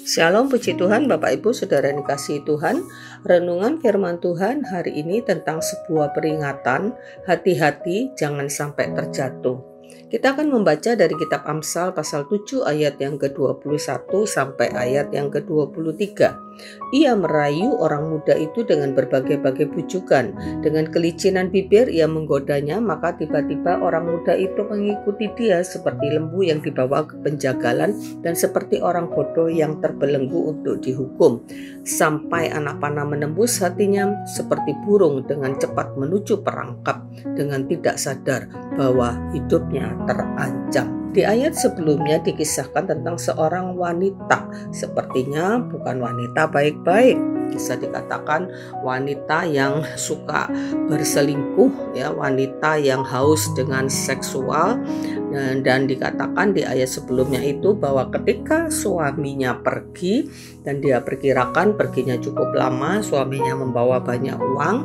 Shalom, puji Tuhan, Bapak Ibu Saudara yang dikasihi Tuhan. Renungan firman Tuhan hari ini tentang sebuah peringatan, hati-hati jangan sampai terjatuh. Kita akan membaca dari kitab Amsal pasal 7 ayat yang ke-21 sampai ayat yang ke-23. Ia merayu orang muda itu dengan berbagai-bagai bujukan. Dengan kelicinan bibir ia menggodanya, maka tiba-tiba orang muda itu mengikuti dia seperti lembu yang dibawa ke penjagalan dan seperti orang bodoh yang terbelenggu untuk dihukum. Sampai anak panah menembus hatinya seperti burung dengan cepat menuju perangkap dengan tidak sadar bahwa hidupnya terancam. Di ayat sebelumnya dikisahkan tentang seorang wanita, sepertinya bukan wanita baik-baik. Bisa dikatakan wanita yang suka berselingkuh, ya, wanita yang haus dengan seksual. Dan dikatakan di ayat sebelumnya itu bahwa ketika suaminya pergi, dan dia perkirakan perginya cukup lama, suaminya membawa banyak uang,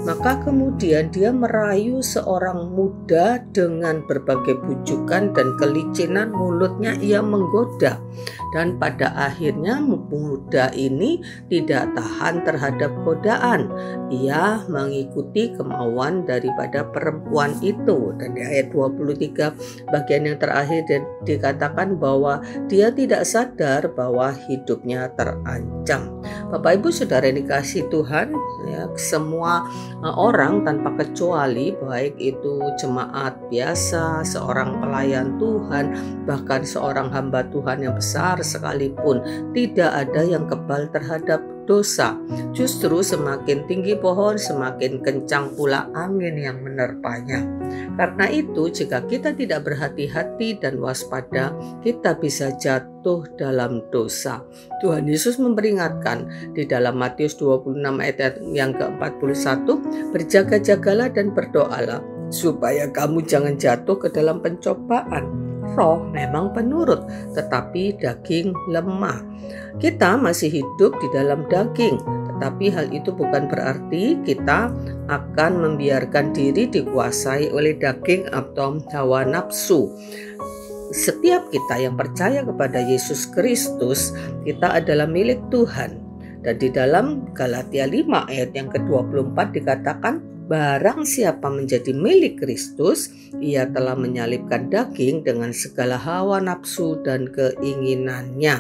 maka kemudian dia merayu seorang muda dengan berbagai bujukan dan kelicinan mulutnya ia menggoda. Dan pada akhirnya muda ini tidak tahan terhadap godaan. Ia mengikuti kemauan daripada perempuan itu. Dan di ayat 23 bagian yang terakhir dikatakan bahwa dia tidak sadar bahwa hidupnya terancam. Bapak Ibu Saudara yang dikasihi Tuhan, ya, semua orang tanpa kecuali, baik itu jemaat biasa, seorang pelayan Tuhan, bahkan seorang hamba Tuhan yang besar sekalipun, tidak ada yang kebal terhadap dosa. Justru semakin tinggi pohon, semakin kencang pula angin yang menerpanya. Karena itu, jika kita tidak berhati-hati dan waspada, kita bisa jatuh dalam dosa. Tuhan Yesus memperingatkan di dalam Matius 26 ayat yang ke-41, berjaga-jagalah dan berdoalah supaya kamu jangan jatuh ke dalam pencobaan. Roh memang penurut, tetapi daging lemah. Kita masih hidup di dalam daging, tetapi hal itu bukan berarti kita akan membiarkan diri dikuasai oleh daging atau hawa nafsu. Setiap kita yang percaya kepada Yesus Kristus, kita adalah milik Tuhan. Dan di dalam Galatia 5 ayat yang ke-24 dikatakan, barang siapa menjadi milik Kristus, ia telah menyalibkan daging dengan segala hawa nafsu dan keinginannya.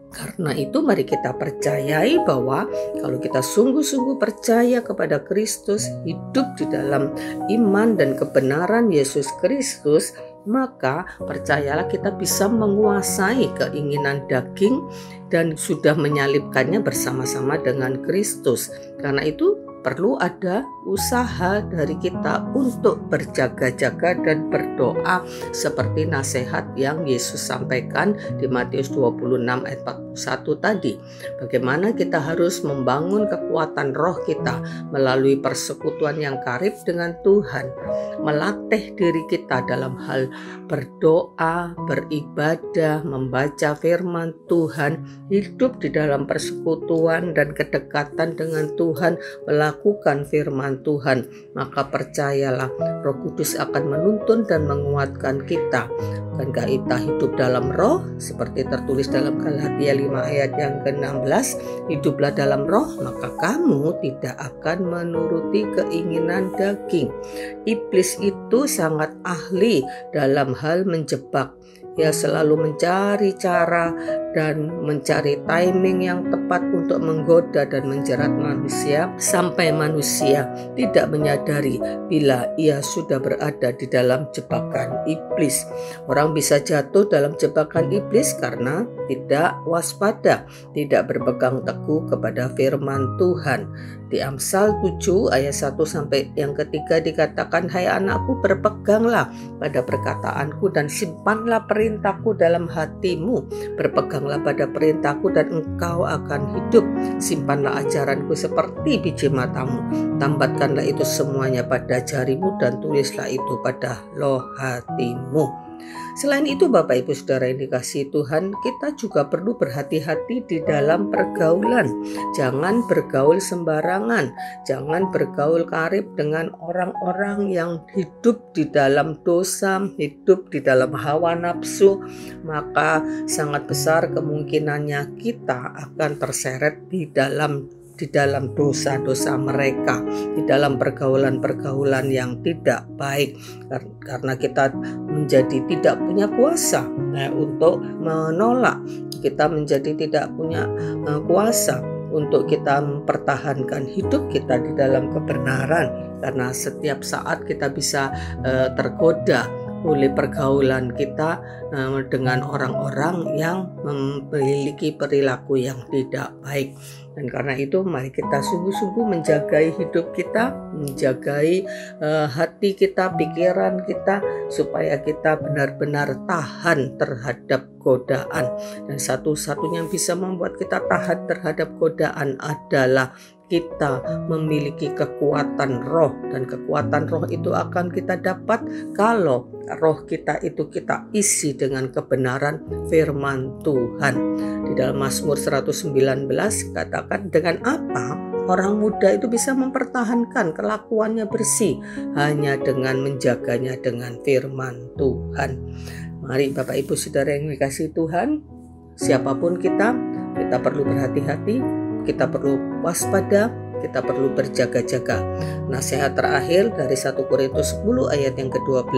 Karena itu mari kita percayai bahwa kalau kita sungguh-sungguh percaya kepada Kristus, hidup di dalam iman dan kebenaran Yesus Kristus, maka percayalah kita bisa menguasai keinginan daging dan sudah menyalibkannya bersama-sama dengan Kristus. Karena itu perlu ada usaha dari kita untuk berjaga-jaga dan berdoa seperti nasihat yang Yesus sampaikan di Matius 26 ayat 41 tadi. Bagaimana kita harus membangun kekuatan roh kita melalui persekutuan yang karib dengan Tuhan, melatih diri kita dalam hal berdoa, beribadah, membaca firman Tuhan, hidup di dalam persekutuan dan kedekatan dengan Tuhan, melakukan firman Tuhan, maka percayalah Roh Kudus akan menuntun dan menguatkan kita. Dan kita hidup dalam roh seperti tertulis dalam Galatia 5 ayat yang ke-16, hiduplah dalam roh maka kamu tidak akan menuruti keinginan daging. Iblis itu sangat ahli dalam hal menjebak. Ia selalu mencari cara dan mencari timing yang tepat untuk menggoda dan menjerat manusia sampai manusia tidak menyadari bila ia sudah berada di dalam jebakan iblis. Orang bisa jatuh dalam jebakan iblis karena tidak waspada, tidak berpegang teguh kepada firman Tuhan. Di Amsal 7 ayat 1 sampai yang ketiga dikatakan, hai anakku, berpeganglah pada perkataanku dan simpanlah perintahku dalam hatimu. Berpeganglah pada perintahku dan engkau akan hidup. Simpanlah ajaranku seperti biji matamu. Tambatkanlah itu semuanya pada jarimu dan tulislah itu pada loh hatimu. Selain itu Bapak Ibu Saudara yang dikasihi Tuhan, kita juga perlu berhati-hati di dalam pergaulan. Jangan bergaul sembarangan, jangan bergaul karib dengan orang-orang yang hidup di dalam dosa, hidup di dalam hawa nafsu, maka sangat besar kemungkinannya kita akan terseret di dalam dosa-dosa mereka, di dalam pergaulan-pergaulan yang tidak baik, karena kita menjadi tidak punya kuasa untuk menolak, kita menjadi tidak punya kuasa untuk kita mempertahankan hidup kita di dalam kebenaran, karena setiap saat kita bisa tergoda oleh pergaulan kita dengan orang-orang yang memiliki perilaku yang tidak baik. Dan karena itu mari kita sungguh-sungguh menjagai hidup kita, menjagai hati kita, pikiran kita, supaya kita benar-benar tahan terhadap godaan. Dan satu-satunya yang bisa membuat kita tahan terhadap godaan adalah kita memiliki kekuatan roh, dan kekuatan roh itu akan kita dapat kalau roh kita itu kita isi dengan kebenaran firman Tuhan. Di dalam Mazmur 119 katakan, dengan apa orang muda itu bisa mempertahankan kelakuannya bersih? Hanya dengan menjaganya dengan firman Tuhan. Mari Bapak Ibu Saudara yang dikasihi Tuhan, siapapun kita perlu berhati-hati, kita perlu waspada, kita perlu berjaga-jaga. Nasihat terakhir dari 1 Korintus 10 ayat yang ke-12.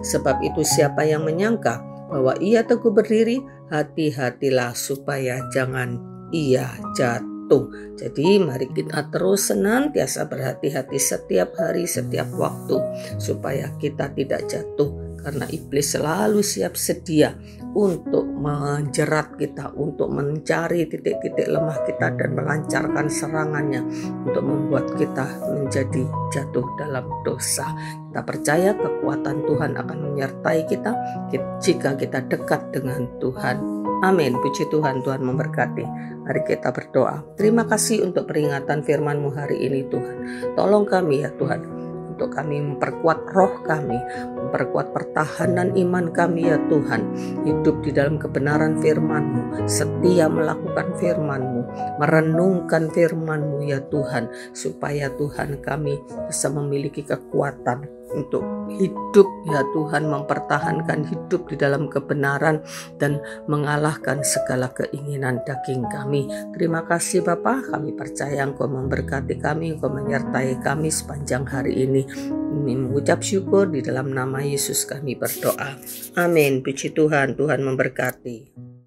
Sebab itu siapa yang menyangka bahwa ia teguh berdiri, hati-hatilah supaya jangan ia jatuh. Jadi mari kita terus senantiasa berhati-hati setiap hari, setiap waktu, supaya kita tidak jatuh, karena iblis selalu siap sedia untuk menjerat kita, untuk mencari titik-titik lemah kita dan melancarkan serangannya untuk membuat kita menjadi jatuh dalam dosa. Kita percaya kekuatan Tuhan akan menyertai kita jika kita dekat dengan Tuhan. Amin. Puji Tuhan, Tuhan memberkati. Mari kita berdoa. Terima kasih untuk peringatan firman-Mu hari ini Tuhan. Tolong kami ya Tuhan, untuk kami memperkuat roh kami, memperkuat pertahanan iman kami ya Tuhan, hidup di dalam kebenaran firman-Mu, setia melakukan firman-Mu, merenungkan firman-Mu ya Tuhan, supaya Tuhan kami bisa memiliki kekuatan untuk hidup ya Tuhan, mempertahankan hidup di dalam kebenaran dan mengalahkan segala keinginan daging kami. Terima kasih Bapa, kami percaya Engkau memberkati kami, Engkau menyertai kami sepanjang hari ini. Mengucap syukur di dalam nama Yesus kami berdoa. Amin. Puji Tuhan, Tuhan memberkati.